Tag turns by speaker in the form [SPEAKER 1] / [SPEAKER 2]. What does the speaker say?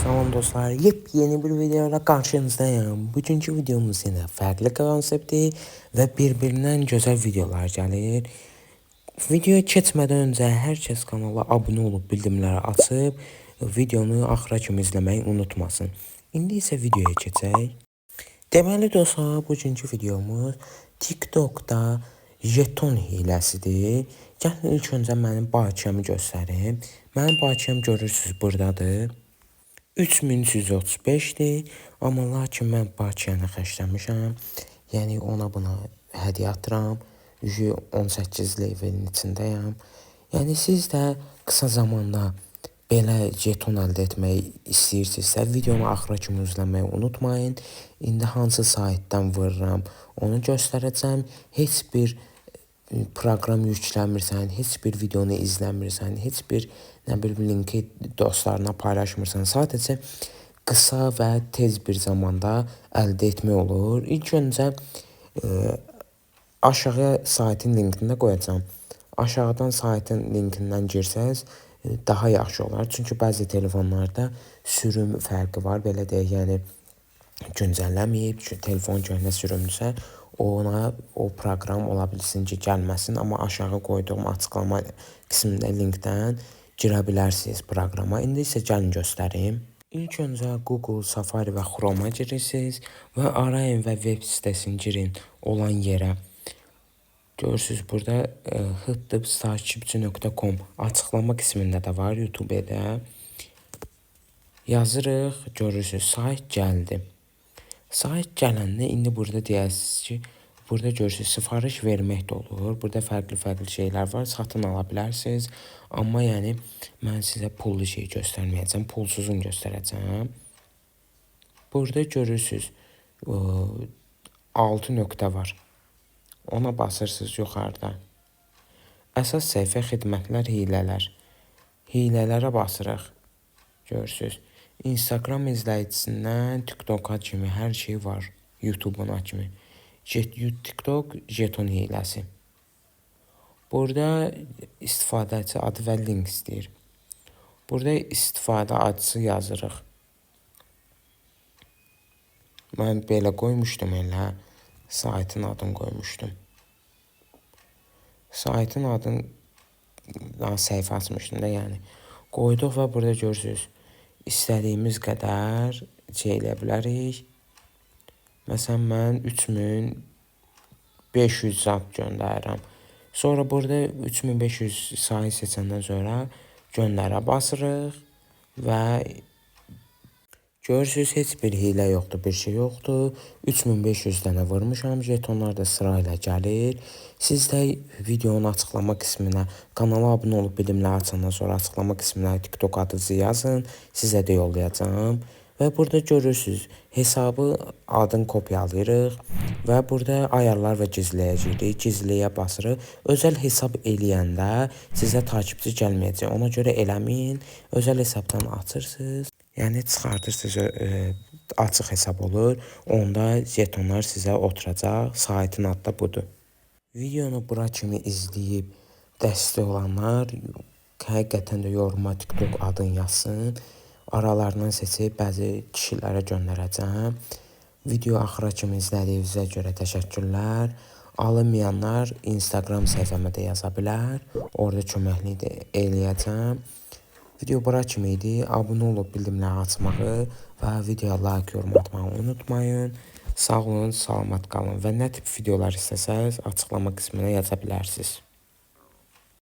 [SPEAKER 1] Salam dostlar, yepyeni bir videoyla karşınızdayım. Bugünkü videomuz yine farklı konsepti ve birbirinden güzel videolar gelir. Videoya keçmədən öncə hər kəs kanala abunə olub bildirimləri açıb videonu axıra kimi izləməyi unutmasın. İndi isə videoya keçək. Deməli dostlar, bugünkü videomuz TikTok'da jeton hiləsidir. Gəlin ilk öncə mənim bakiyəmi göstərim. Mənim bakiyəm görürsünüz buradadır. 3335'dir. Amma lakin mən bakiyəni xərcləmişəm. Yəni ona buna hədiyyə atıram. 18 levelin içindəyəm. Yəni siz də qısa zamanda belə jeton əldə etmək istəyirsinizsə, videonu axıra kimi izləməyi unutmayın. İndi hansı saytdan vururam onu göstərəcəm. Heç bir proqram yükləmirsən, heç bir videonu izləmirsən, heç bir linki dostlarına paylaşmırsan, sadəcə qısa və tez bir zamanda əldə etmək olur. İlk öncə aşağı saytın linkini də qoyacağam. Aşağıdan saytın linkindən girsəz daha yaxşı olar. Çünki bəzi telefonlarda sürüm fərqi var, belə deyək, yəni güncəlləməyib, telefon köhnə sürümdürsə, o proqram ola bilsin ki, gəlməsin, amma aşağı qoyduğum açıqlama qismində linkdən girə bilərsiniz proqrama. İndi isə gəlin göstərim. İlk öncə Google, Safari və Chrome-a girirsiniz və arayın və web sitəsini girin olan yerə. Görürsünüz burada http://takipçi.com açıqlama qismində də var, YouTube-da. Yazırıq, görürsünüz, sayt gəldi. Sayt gələndə indi burada deyəsiniz ki, burada görürsünüz, sifariş vermək də olur. Burada fərqli şeylər var, satın ala bilərsiniz. Amma yəni mən sizə pullu şey göstərməyəcəm, pulsuzunu göstərəcəm. Burada görürsünüz 6 nöqtə var. Ona basırsınız yuxarıda. Əsas səhifə xidmətlər, hilələr. Hilələrə basırıq. Görürsünüz. Instagram izləyicisindən TikTok-a kimi hər şey var. YouTube-una kimi. TikTok jeton hiləsi. Burada istifadəçi adı və link istəyir. Burada istifadə adısı yazırıq. Mən belə qoymuşdum elə. Saytın adını qoymuşdum. Saytın adını səhifə açmışdım da, yəni. Qoyduq və burada görürsünüz. İstədiyimiz qədər şey eləyə bilərik. Məsələn, mən 3500 zat göndərirəm. Sonra burada 3500 sayı seçəndən sonra göndərə basırıq və görürsünüz, heç bir hilə yoxdur, bir şey yoxdur. 3500 dənə vurmuşam, jetonlar da sırayla gəlir. Siz də videonun açıqlama qisminə, kanala abunə olub bildirimləri açandan sonra açıqlama qisminə TikTok adınızı yazın, sizə də yollayacağım. Və burada görürsünüz, hesabı adını kopyalayırıq və burada ayarlar və gizliyə giririk, gizliyə basırıq. Özəl hesab eləyəndə sizə takipçi gəlməyəcək, ona görə eləməyin. Özəl hesabdan açırsınız. Yəni çıxartırsınız, açıq hesab olur. Onda jetonlar sizə oturacaq. Saytın adı da budur. Videonu bura kimi izləyib dəstək olanlar həqiqətən də yoruma TikTok adını yazsın. Aralarından seçib bəzi kişilərə göndərəcəm. Video axıra kimi izlədiyinizə görə təşəkkürlər. Alınmayanlar Instagram səhifəmə də yaza bilər. Orada köməklik eləyəcəm. Video bura kimi idi. Abunə olub bildirimləri açmağı və videoya like, yorum atmağı unutmayın. Sağ olun, salamat qalın və nə tip videolar istəsəz açıqlama qisminə yaza bilərsiniz.